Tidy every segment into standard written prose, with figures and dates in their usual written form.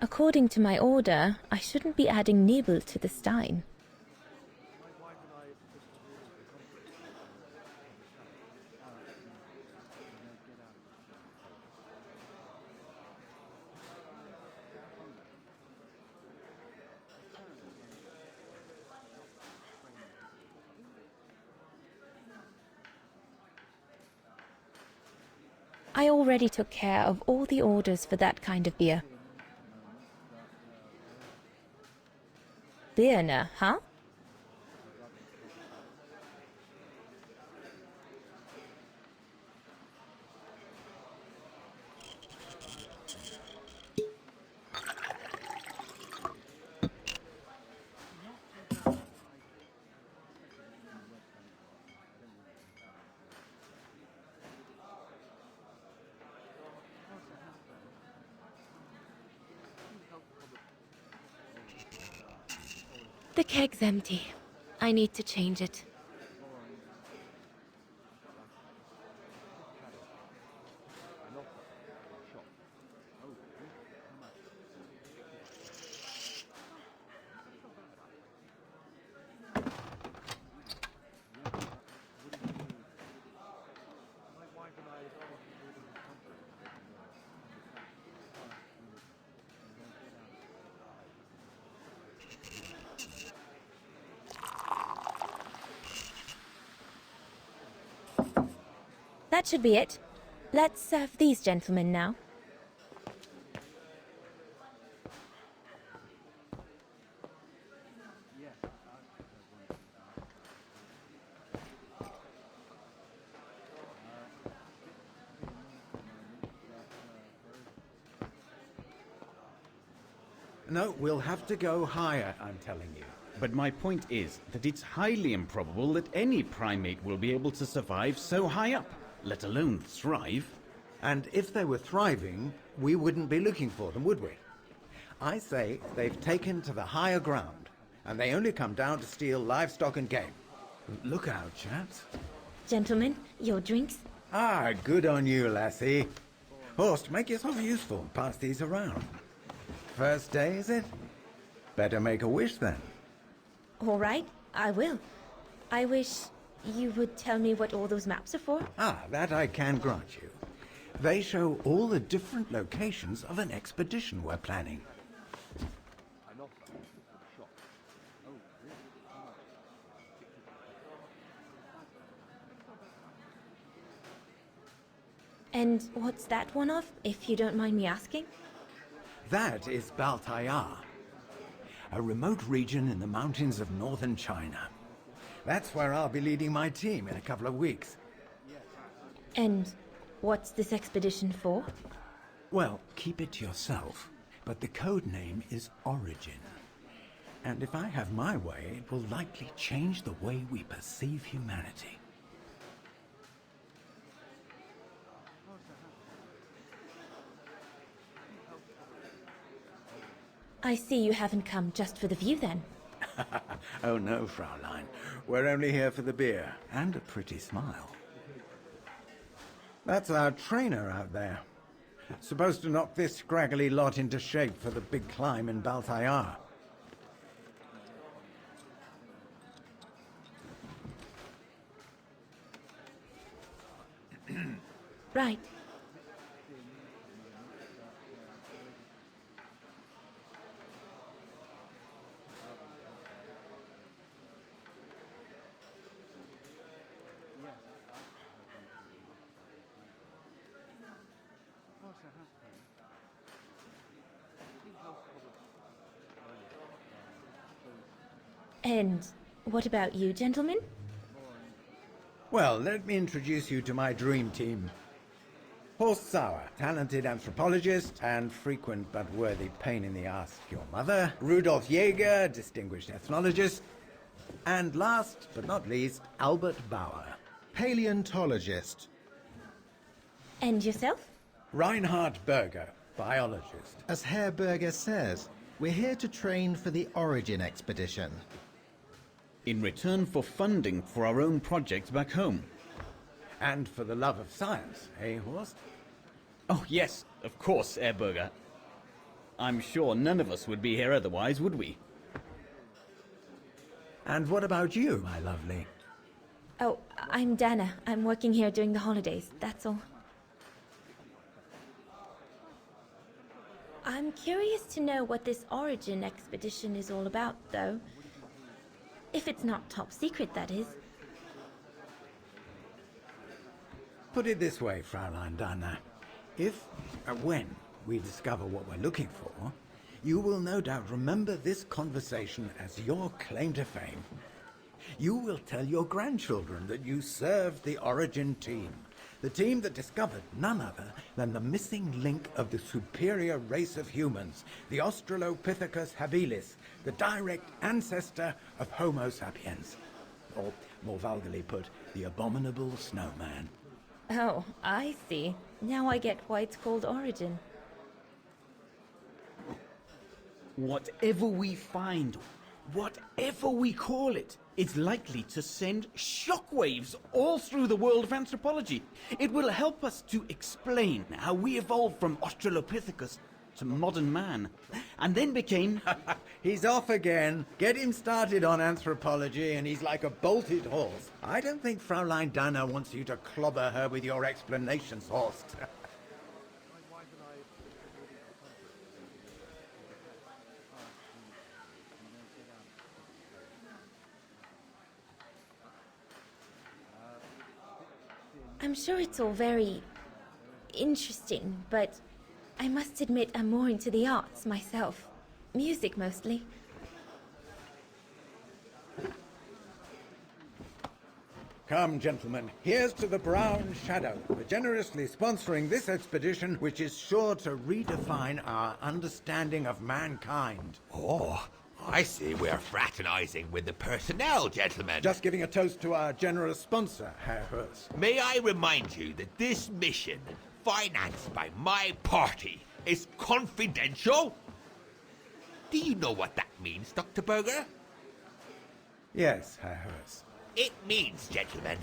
According to my order, I shouldn't be adding Nebel to the stein. I already took care of all the orders for that kind of beer. Birne, huh? The keg's empty. I need to change it. That should be it. Let's serve these gentlemen now. No, we'll have to go higher, I'm telling you. But my point is that it's highly improbable that any primate will be able to survive so high up, let alone thrive. And if they were thriving, we wouldn't be looking for them, would we? I say they've taken to the higher ground, and they only come down to steal livestock and game. Look out, chaps. Gentlemen, your drinks? Ah, good on you, lassie. Horst, make yourself useful and pass these around. First day, is it? Better make a wish then. All right, I will. I wish you would tell me what all those maps are for. Ah, that I can grant you. They show all the different locations of an expedition we're planning. And what's that one of, if you don't mind me asking? That is Baltayar, a remote region in the mountains of northern China. That's where I'll be leading my team in a couple of weeks. And what's this expedition for? Well, keep it to yourself, but the code name is Origin. And if I have my way, it will likely change the way we perceive humanity. I see you haven't come just for the view then. Oh no, Fraulein. We're only here for the beer. And a pretty smile. That's our trainer out there. Supposed to knock this scraggly lot into shape for the big climb in Baltayar. Right. And what about you, gentlemen? Well, let me introduce you to my dream team. Horst Sauer, talented anthropologist and frequent but worthy pain in the ass to your mother. Rudolf Jäger, distinguished ethnologist. And last but not least, Albert Bauer, Paleontologist. And yourself? Reinhard Berger, biologist. As Herr Berger says, we're here to train for the Origin expedition. In return for funding for our own projects back home. And for the love of science, eh, Horst? Oh, yes, of course, Herr Berger. I'm sure none of us would be here otherwise, would we? And what about you, my lovely? Oh, I'm Dana. I'm working here during the holidays, that's all. I'm curious to know what this Origin expedition is all about, though. If it's not top secret, that is. Put it this way, Fraulein Dana. If, when, we discover what we're looking for, you will no doubt remember this conversation as your claim to fame. You will tell your grandchildren that you served the Origin team, the team that discovered none other than the missing link of the superior race of humans, the Australopithecus habilis, the direct ancestor of Homo sapiens. Or, more vulgarly put, the abominable snowman. Oh, I see. Now I get why it's called Origin. Whatever we find, whatever we call it, it's likely to send shockwaves all through the world of anthropology. It will help us to explain how we evolved from Australopithecus to modern man, and then became... He's off again. Get him started on anthropology and he's like a bolted horse. I don't think Fraulein Dana wants you to clobber her with your explanations, Horst. I'm sure it's all very interesting, but I must admit I'm more into the arts myself. Music mostly. Come, gentlemen, here's to the Brown Shadow for generously sponsoring this expedition, which is sure to redefine our understanding of mankind. Oh, I see we're fraternizing with the personnel, gentlemen. Just giving a toast to our generous sponsor, Herr Hurst. May I remind you that this mission, financed by my party, is confidential? Do you know what that means, Dr. Berger? Yes, Herr Hurst. It means, gentlemen,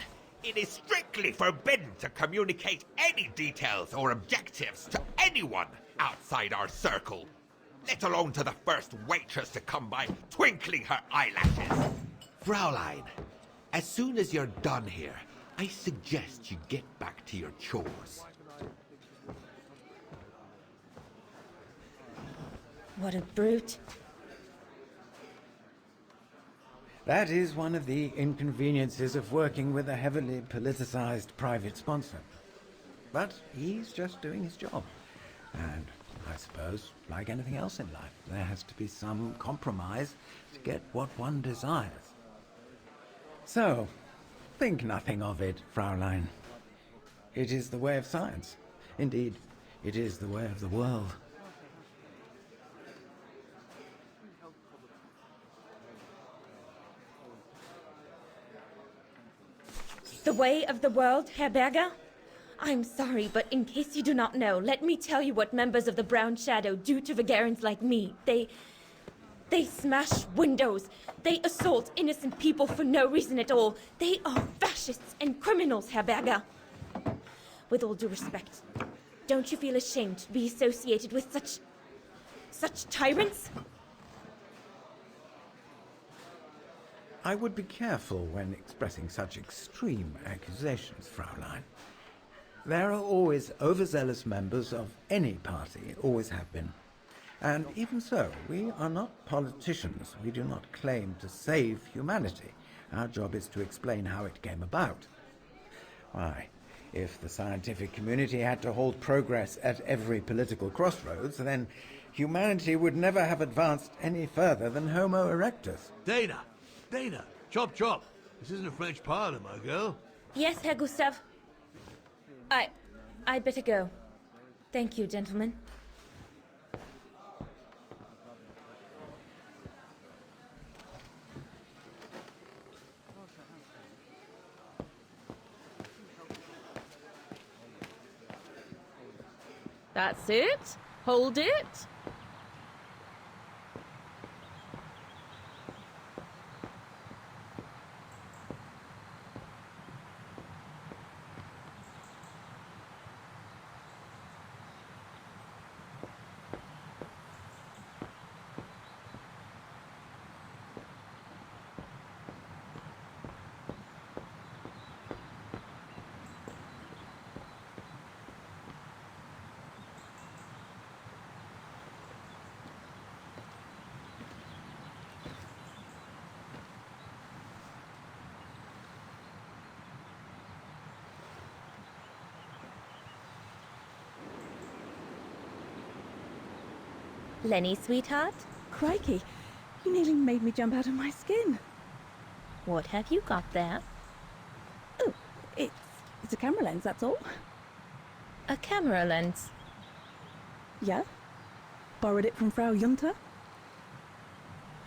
it is strictly forbidden to communicate any details or objectives to anyone outside our circle, let alone to the first waitress to come by twinkling her eyelashes. Fraulein, as soon as you're done here, I suggest you get back to your chores. What a brute. That is one of the inconveniences of working with a heavily politicized private sponsor. But he's just doing his job. And I suppose, like anything else in life, there has to be some compromise to get what one desires. So, think nothing of it, Fraulein. It is the way of science. Indeed, it is the way of the world. The way of the world, Herr Berger? I'm sorry, but in case you do not know, let me tell you what members of the Brown Shadow do to Vagarans like me. They smash windows. They assault innocent people for no reason at all. They are fascists and criminals, Herr Berger. With all due respect, don't you feel ashamed to be associated with such tyrants? I would be careful when expressing such extreme accusations, Fraulein. There are always overzealous members of any party, always have been. And even so, we are not politicians. We do not claim to save humanity. Our job is to explain how it came about. Why, if the scientific community had to halt progress at every political crossroads, then humanity would never have advanced any further than Homo erectus. Dana! Dana! Chop chop! This isn't a French parlor, my girl. Yes, Herr Gustav. I'd better go. Thank you, gentlemen. That's it. Hold it. Lenny, sweetheart, Crikey, you nearly made me jump out of my skin. what have you got there? Oh, it's a camera lens, that's all. A camera lens. Yeah? Borrowed it from Frau Junta.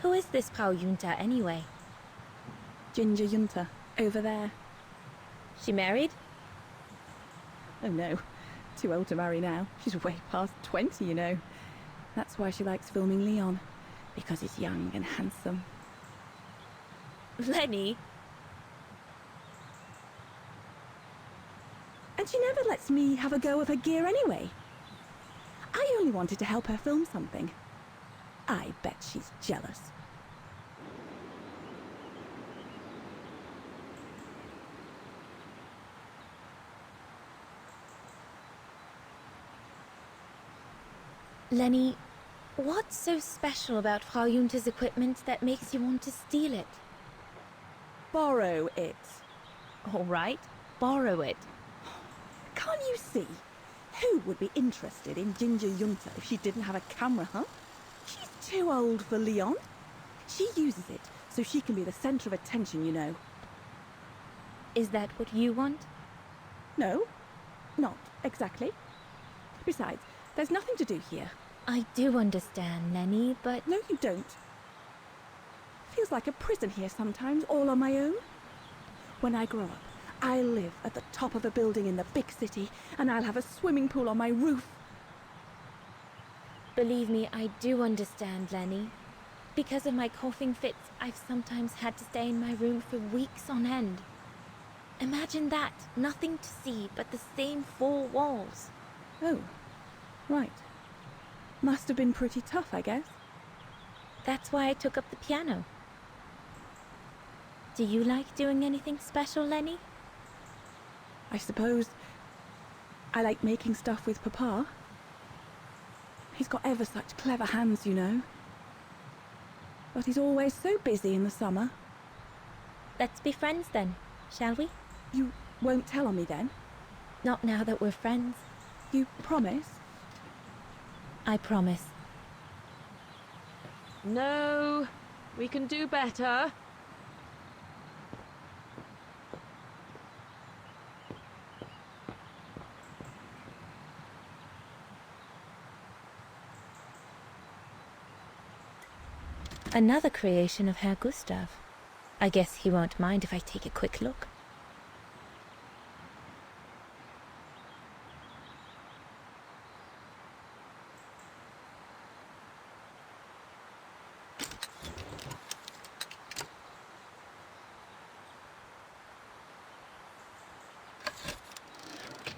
Who is this Frau Junta, anyway? Ginger Junta, over there. She married? Oh no, too old to marry now. She's way past 20, you know. That's why she likes filming Leon, because he's young and handsome. Lenny? And she never lets me have a go of her gear anyway. I only wanted to help her film something. I bet she's jealous. Lenny, what's so special about Frau Junta's equipment that makes you want to steal it? Borrow it. All right, borrow it. Can't you see? Who would be interested in Ginger Junta if she didn't have a camera, huh? She's too old for Leon. She uses it so she can be the centre of attention, you know. Is that what you want? No, not exactly. Besides, there's nothing to do here. I do understand, Lenny, but... No, you don't. Feels like a prison here sometimes, all on my own. When I grow up, I'll live at the top of a building in the big city, and I'll have a swimming pool on my roof. Believe me, I do understand, Lenny. Because of my coughing fits, I've sometimes had to stay in my room for weeks on end. Imagine that, nothing to see but the same four walls. Oh, right. Must have been pretty tough, I guess. That's why I took up the piano. Do you like doing anything special, Lenny? I suppose I like making stuff with Papa. He's got ever such clever hands, you know. But he's always so busy in the summer. Let's be friends then, shall we? You won't tell on me then? Not now that we're friends. You promise? I promise. No, we can do better. Another creation of Herr Gustav. I guess he won't mind if I take a quick look.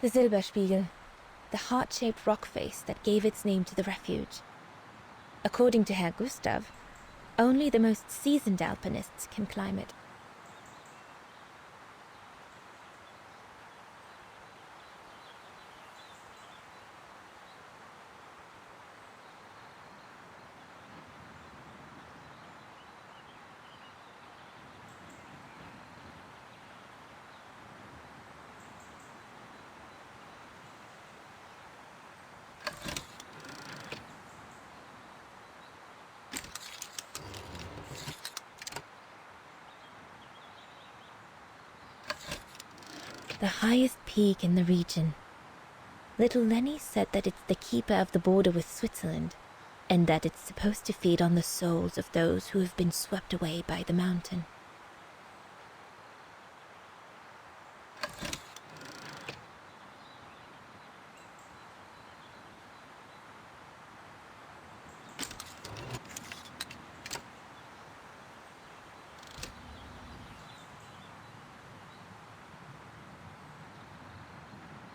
The Silberspiegel, the heart-shaped rock face that gave its name to the refuge. According to Herr Gustav, only the most seasoned alpinists can climb it. The highest peak in the region. Little Lenny said that it's the keeper of the border with Switzerland, and that it's supposed to feed on the souls of those who have been swept away by the mountain.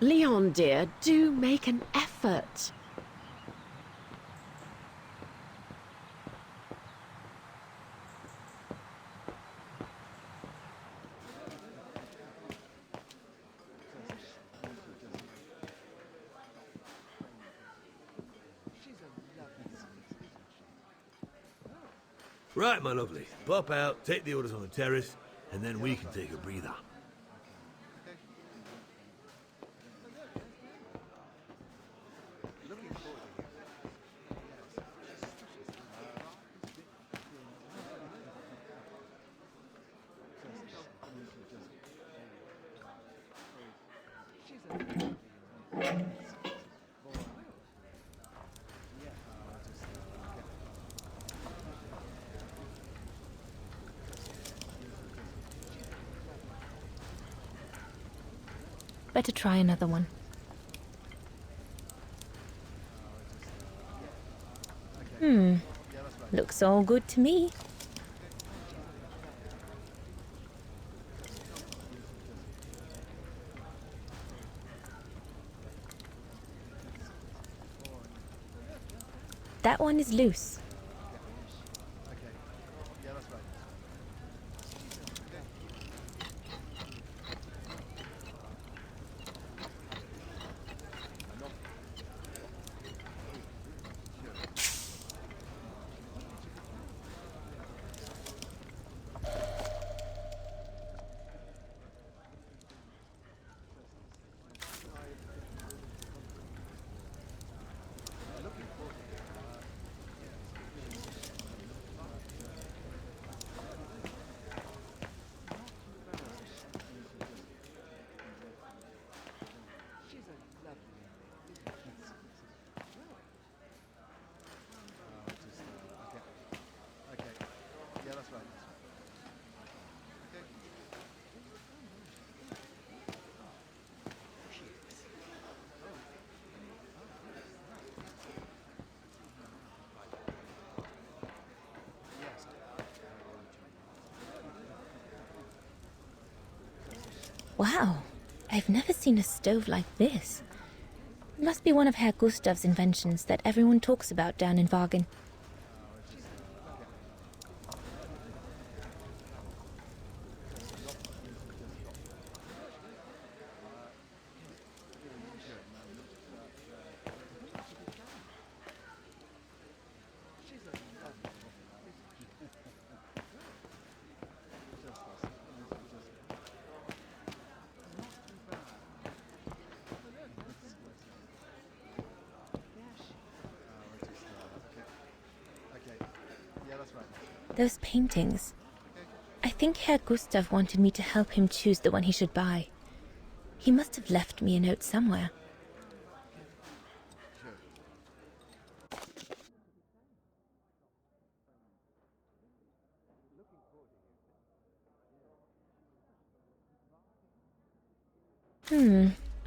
Leon, dear, do make an effort. Right, my lovely. Pop out, take the orders on the terrace, and then we can take a breather. Better try another one. Looks all good to me. That one is loose. Wow, I've never seen a stove like this. It must be one of Herr Gustav's inventions that everyone talks about down in Wagen. Those paintings. I think Herr Gustav wanted me to help him choose the one he should buy. He must have left me a note somewhere.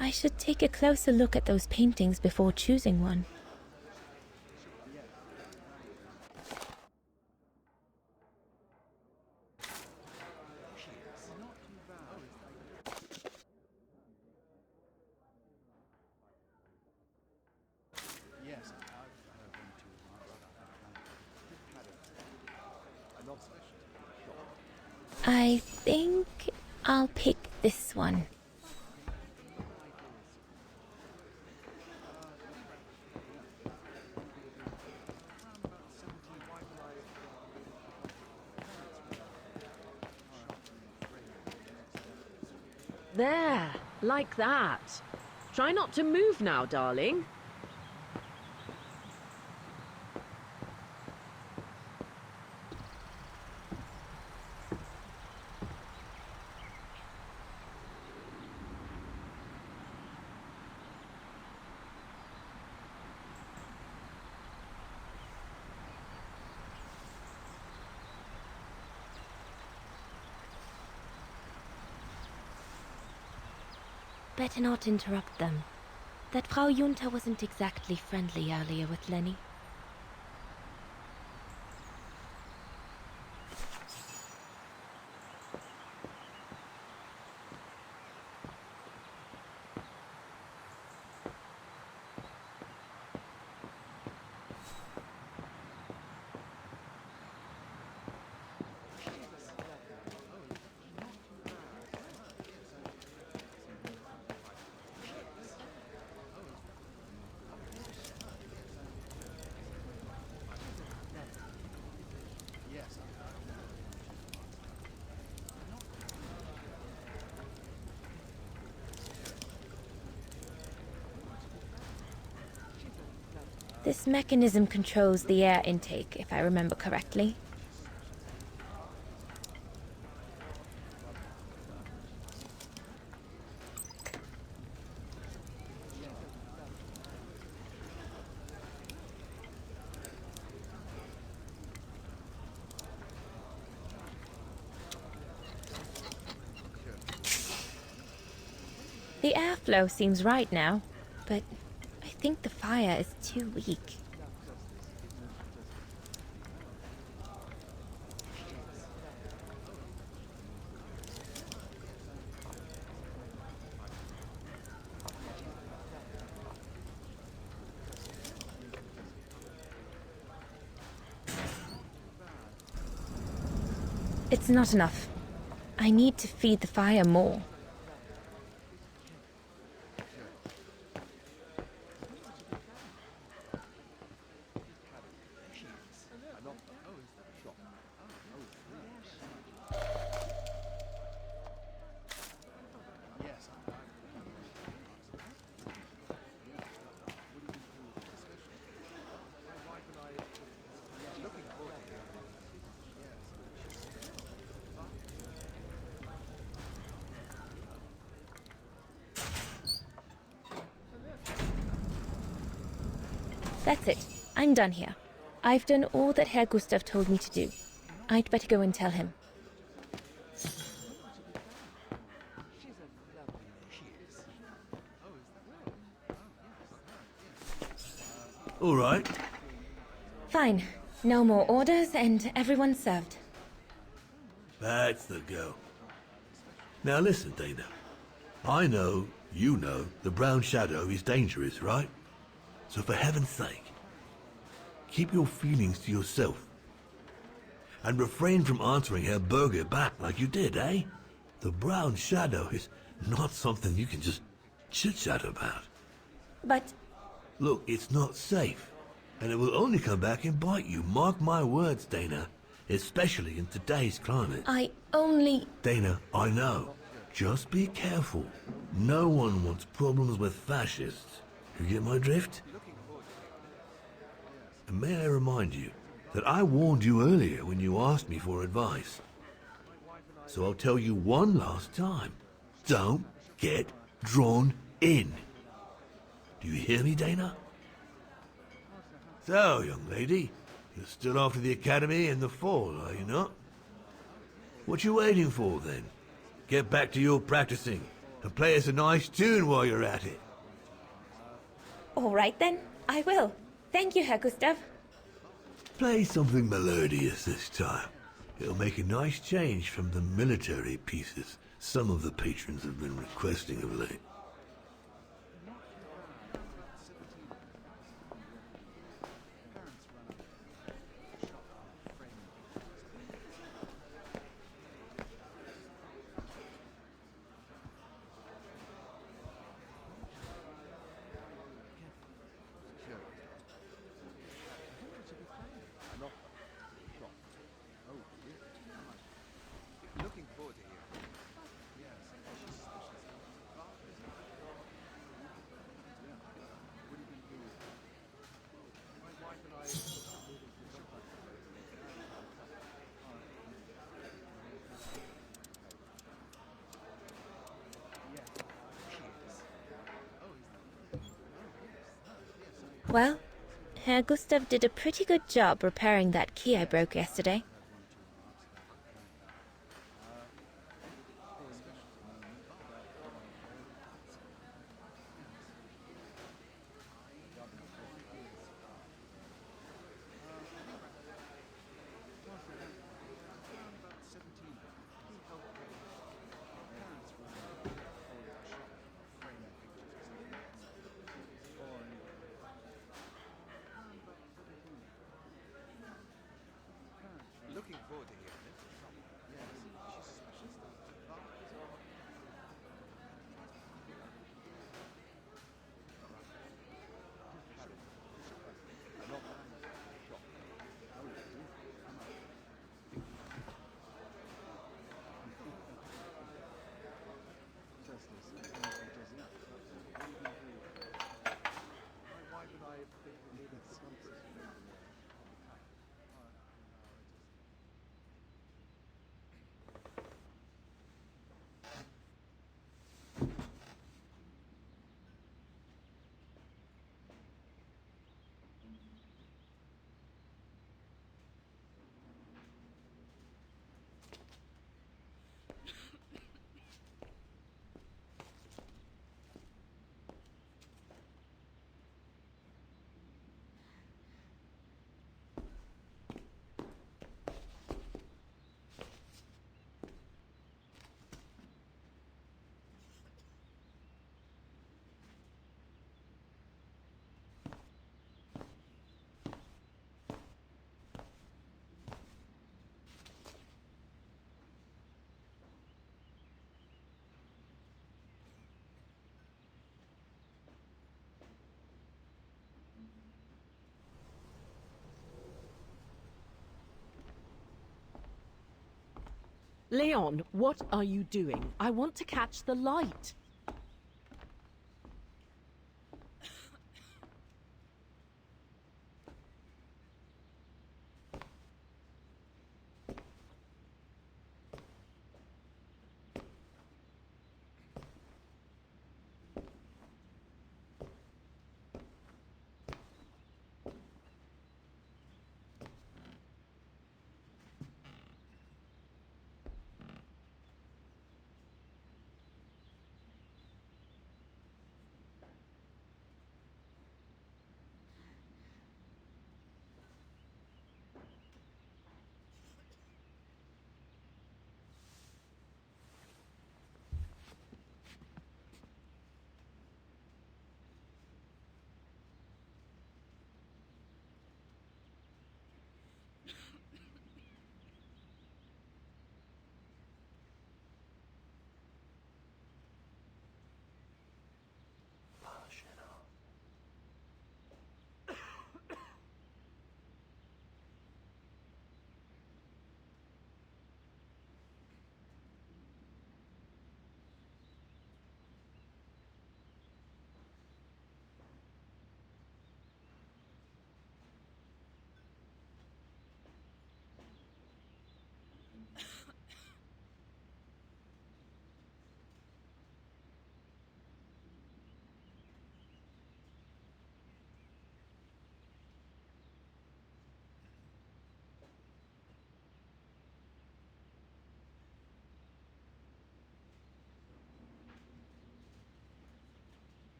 I should take a closer look at those paintings before choosing one. I think I'll pick this one. There, like that. Try not to move now, darling. Better not interrupt them. That Frau Junta wasn't exactly friendly earlier with Lenny. This mechanism controls the air intake, if I remember correctly. The airflow seems right now, but I think the fire is too weak. It's not enough. I need to feed the fire more. That's it. I'm done here. I've done all that Herr Gustav told me to do. I'd better go and tell him. All right. Fine. No more orders and everyone's served. That's the go. Now listen, Dana. I know, you know, the Brown Shadow is dangerous, right? So for heaven's sake, keep your feelings to yourself. And refrain from answering Herr Berger back like you did, eh? The Brown Shadow is not something you can just chit-chat about. But Look, it's not safe. And it will only come back and bite you. Mark my words, Dana. Especially in today's climate. I only... Dana, I know. Just be careful. No one wants problems with fascists. You get my drift? And may I remind you that I warned you earlier when you asked me for advice. So I'll tell you one last time. Don't get drawn in. Do you hear me, Dana? So, young lady, you're still off to the academy in the fall, are you not? What you waiting for, then? Get back to your practicing and play us a nice tune while you're at it. All right then, I will. Thank you, Herr Gustav. Play something melodious this time. It'll make a nice change from the military pieces some of the patrons have been requesting of late. Well, Herr Gustav did a pretty good job repairing that key I broke yesterday. Leon, what are you doing? I want to catch the light.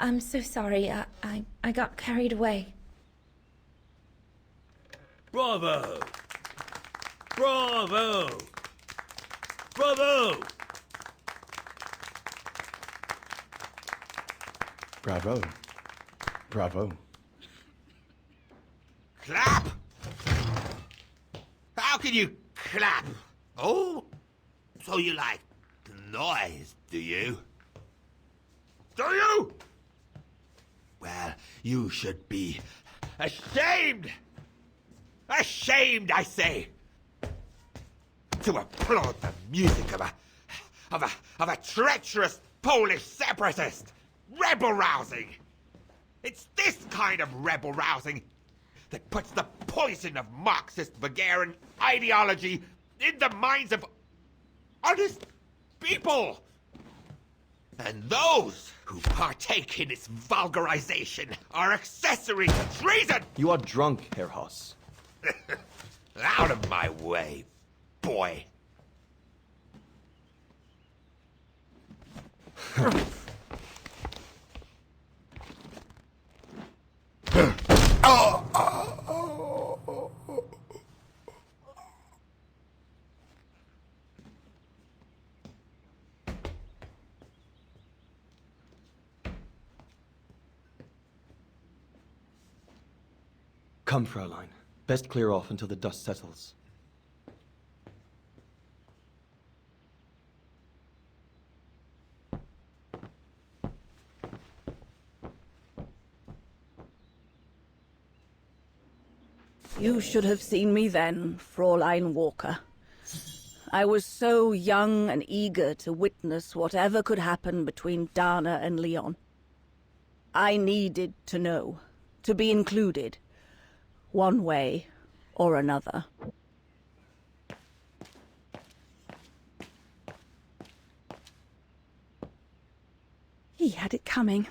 I'm so sorry. I got carried away. Bravo! Bravo! Bravo! Bravo. Bravo. Clap? How can you clap? Oh? So you like noise, do you? Do you? Well, you should be ashamed! Ashamed, I say! to applaud the music of a treacherous Polish separatist. Rebel rousing. It's this kind of rebel rousing that puts the poison of Marxist Bulgarian ideology in the minds of honest people. And those who partake in its vulgarization are accessory to treason! You are drunk, Herr Hoss. Out of my way, boy. Come, Fräulein. Best clear off until the dust settles. You should have seen me then, Fräulein Walker. I was so young and eager to witness whatever could happen between Dana and Leon. I needed to know, to be included, one way or another. He had it coming.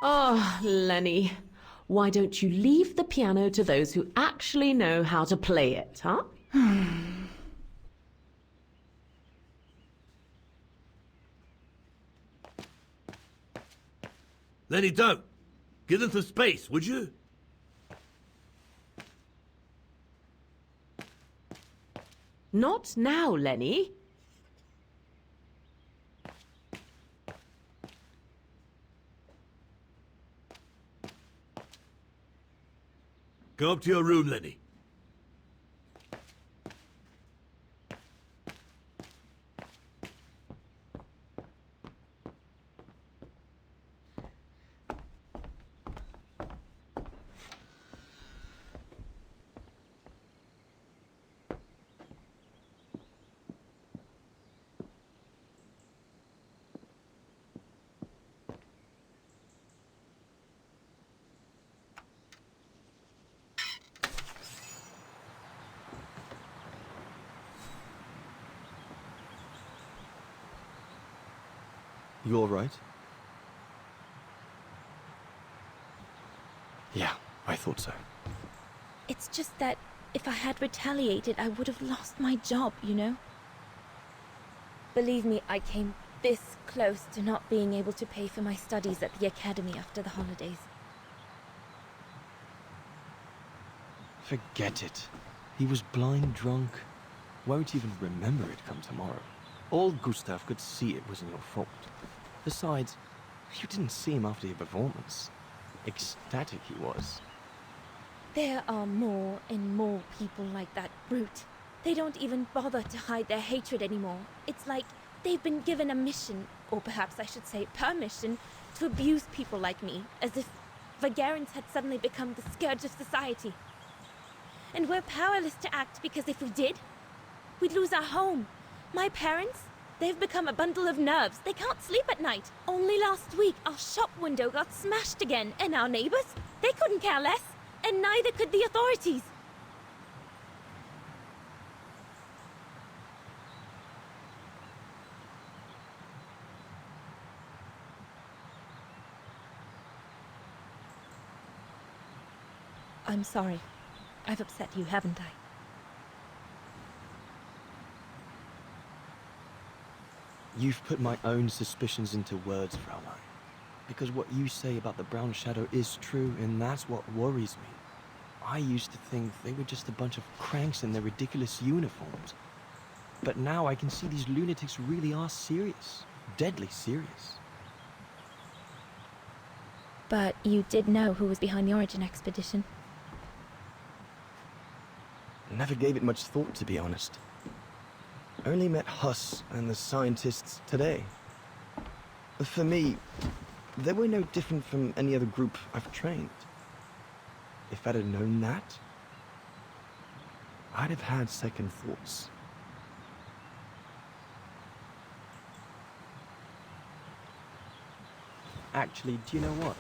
Oh, Lenny. Why don't you leave the piano to those who actually know how to play it, huh? Lenny, don't. Give them some space, would you? Not now, Lenny. Go up to your room, Lenny. You all right? Yeah, I thought so. It's just that if I had retaliated, I would have lost my job, you know? Believe me, I came this close to not being able to pay for my studies at the academy after the holidays. Forget it. He was blind drunk. Won't even remember it come tomorrow. All Gustav could see it wasn't your fault. Besides, you didn't see him after your performance. Ecstatic he was. There are more and more people like that brute. They don't even bother to hide their hatred anymore. It's like they've been given a mission, or perhaps I should say permission, to abuse people like me, as if Vagarans had suddenly become the scourge of society. And we're powerless to act because if we did, we'd lose our home. My parents, they've become a bundle of nerves. They can't sleep at night. Only last week, our shop window got smashed again, and our neighbors, they couldn't care less, and neither could the authorities. I'm sorry. I've upset you, haven't I? You've put my own suspicions into words, Fraulein. Because what you say about the Brown Shadow is true, and that's what worries me. I used to think they were just a bunch of cranks in their ridiculous uniforms. But now I can see these lunatics really are serious. Deadly serious. But you did know who was behind the Origin expedition. Never gave it much thought, to be honest. Only met Huss and the scientists today. For me, they were no different from any other group I've trained. If I'd have known that, I'd have had second thoughts. Actually, do you know what?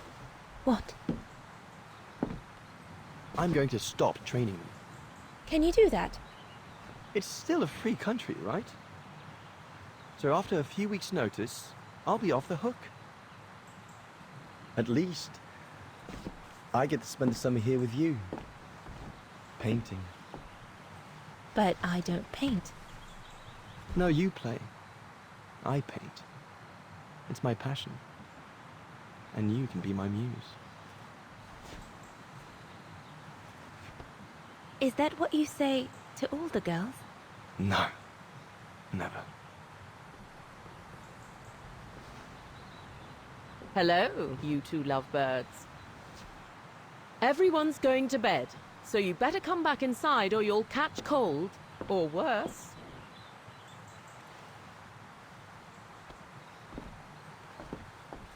What? I'm going to stop training them. Can you do that? It's still a free country, right? So after a few weeks' notice, I'll be off the hook. At least, I get to spend the summer here with you. Painting. But I don't paint. No, you play. I paint. It's my passion. And you can be my muse. Is that what you say to all the girls? No. Never. Hello, you two lovebirds. Everyone's going to bed, so you better come back inside or you'll catch cold, or worse.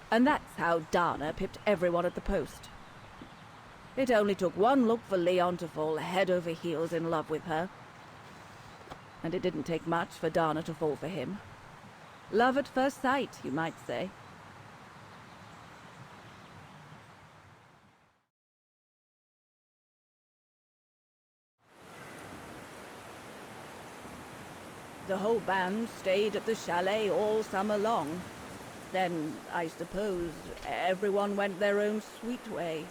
And that's how Dana pipped everyone at the post. It only took one look for Leon to fall head over heels in love with her. And it didn't take much for Dana to fall for him. Love at first sight, you might say. The whole band stayed at the chalet all summer long. Then, I suppose, everyone went their own sweet way.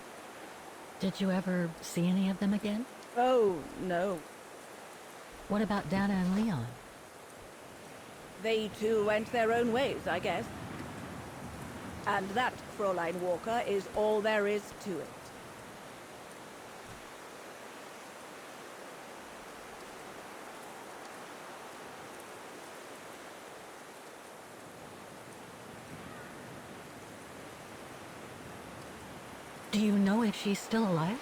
Did you ever see any of them again? Oh, no. What about Dana and Leon? They too went their own ways, I guess. And that, Fräulein Walker, is all there is to it. Do you know if she's still alive?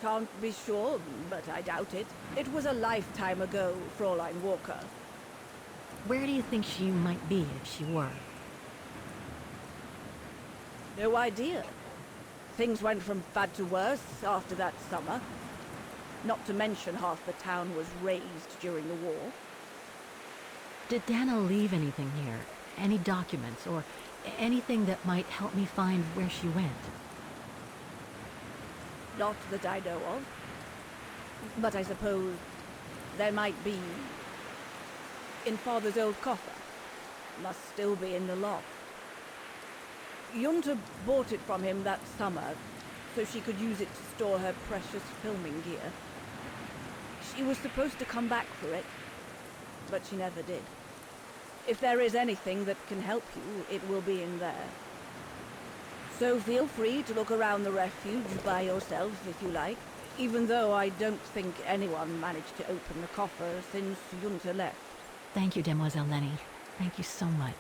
Can't be sure, but I doubt it. It was a lifetime ago, Fräulein Walker. Where do you think she might be if she were? No idea. Things went from bad to worse after that summer. Not to mention half the town was razed during the war. Did Dana leave anything here? Any documents or anything that might help me find where she went? Not that I know of. But I suppose there might be in Father's old coffer. Must still be in the loft. Junta bought it from him that summer, so she could use it to store her precious filming gear. She was supposed to come back for it, but she never did. If there is anything that can help you, it will be in there. So feel free to look around the refuge by yourself if you like, even though I don't think anyone managed to open the coffer since Junta left. Thank you, Demoiselle Lenny. Thank you so much.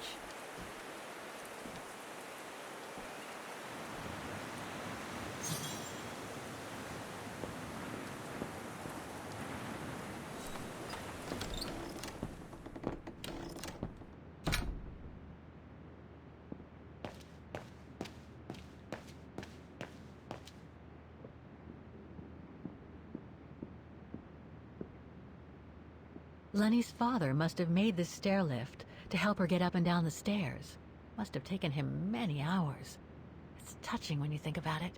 Lenny's father must have made this stair lift to help her get up and down the stairs. Must have taken him many hours. It's touching when you think about it.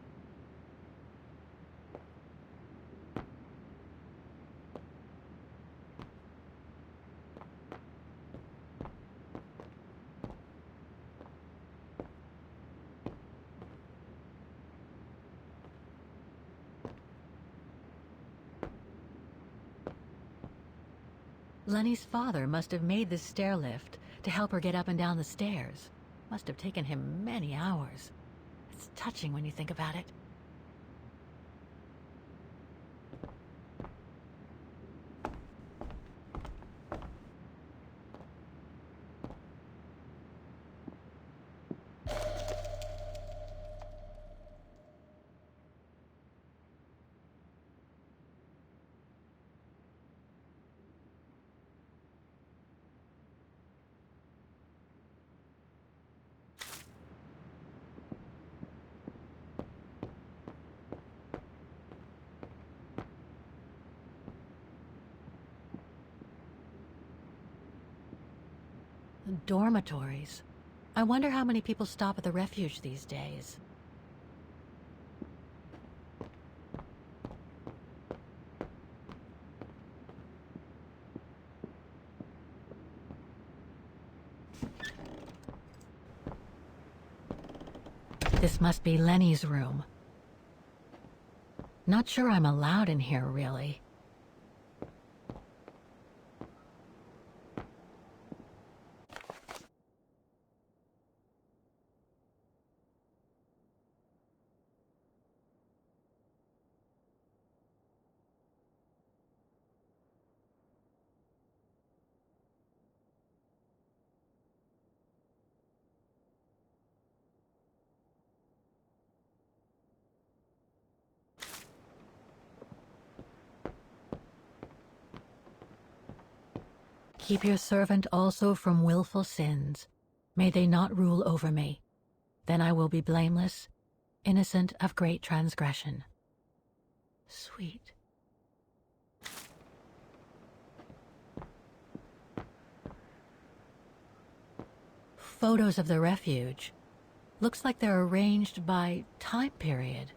Lenny's father must have made this stair lift to help her get up and down the stairs. Must have taken him many hours. It's touching when you think about it. Dormitories. I wonder how many people stop at the refuge these days. This must be Lenny's room. Not sure I'm allowed in here, really. Keep your servant also from willful sins. May they not rule over me. Then I will be blameless, innocent of great transgression. Sweet. Photos of the refuge. Looks like they're arranged by time period.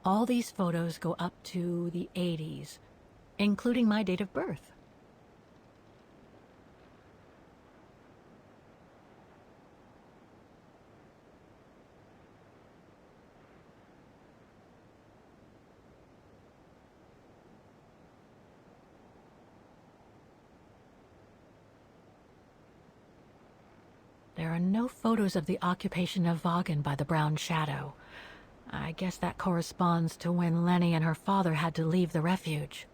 All these photos go up to the 80s, including my date of birth. There are no photos of the occupation of Vaughan by the Brown Shadow. I guess that corresponds to when Lenny and her father had to leave the refuge.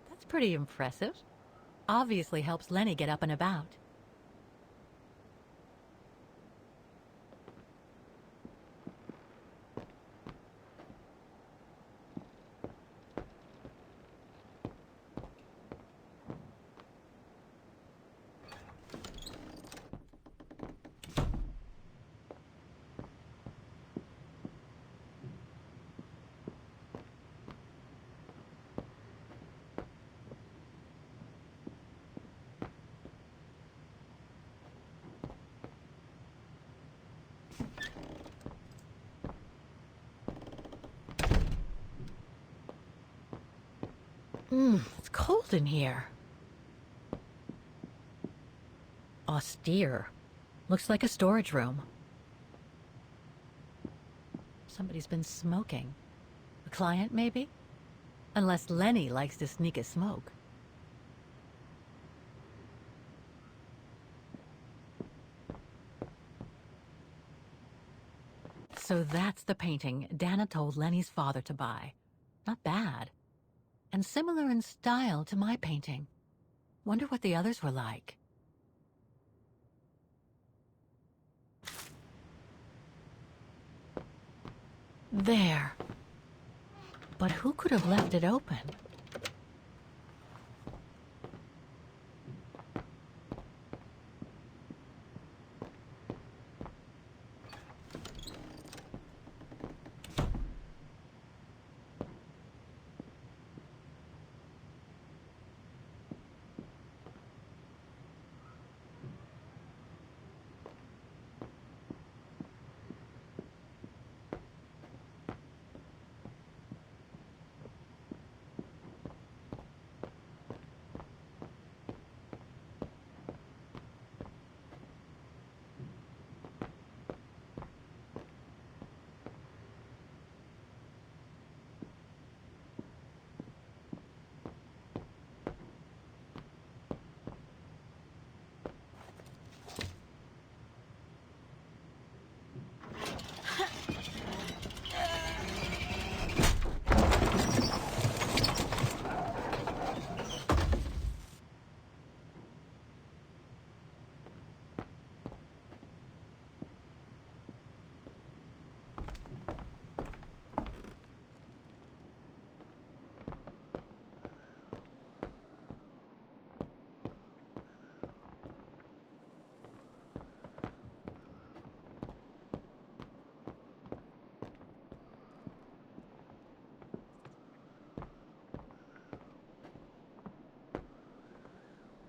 That's pretty impressive. Obviously helps Lenny get up and about. It's cold in here. Austere. Looks like a storage room. Somebody's been smoking. A client, maybe? Unless Lenny likes to sneak a smoke. So that's the painting Dana told Lenny's father to buy. Not bad. And similar in style to my painting. Wonder what the others were like. There. But who could have left it open?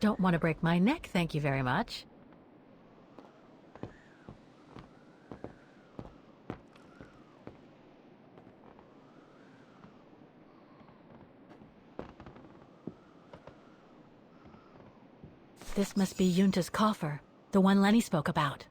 Don't want to break my neck, thank you very much. This must be Yunta's coffer, the one Lenny spoke about.